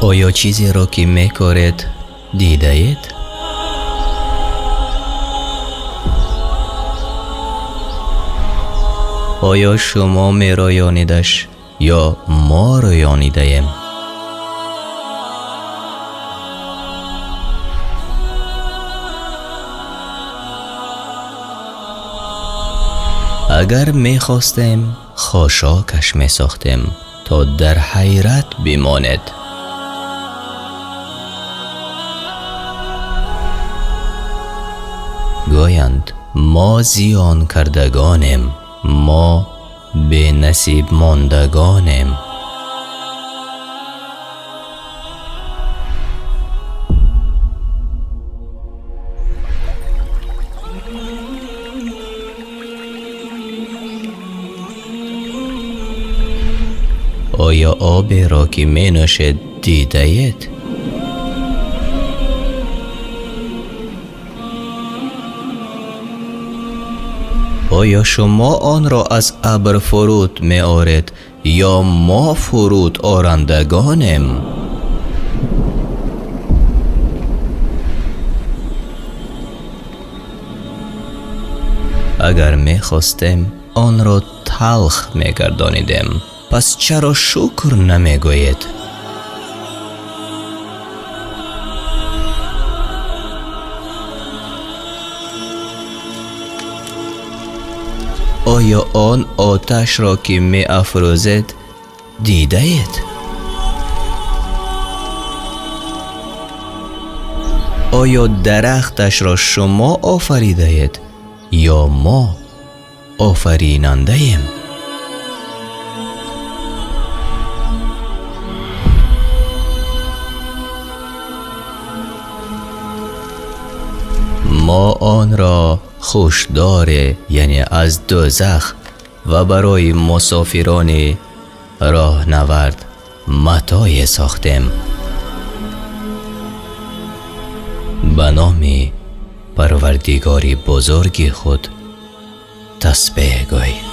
آیا چیزی را که میکارید دیده اید؟ آیا شما میرایانیدش یا ما رایانیده ایم؟ اگر میخواستیم خاشاکش میساختیم تا در حیرت بماند. گویند ما زیان کردگانیم، ما به نصیب ماندگانیم. آیا آبی را که می نوشید دیده اید؟ آیا شما آن را از ابر فرود می آرید یا ما فرود آرندگانیم؟ اگر می خواستیم آن را تلخ می گردانیدیم، پس چرا شکر نمی گویید؟ آیا آن آتش را که می افروزد دیده اید؟ آیا درختش را شما آفریده اید یا ما آفریننده ایم؟ ما آن را خوشدار، یعنی از دوزخ و برای مسافران راهنورد متاع ساختیم. به نام پروردگار بزرگ خود تسبیح گوی.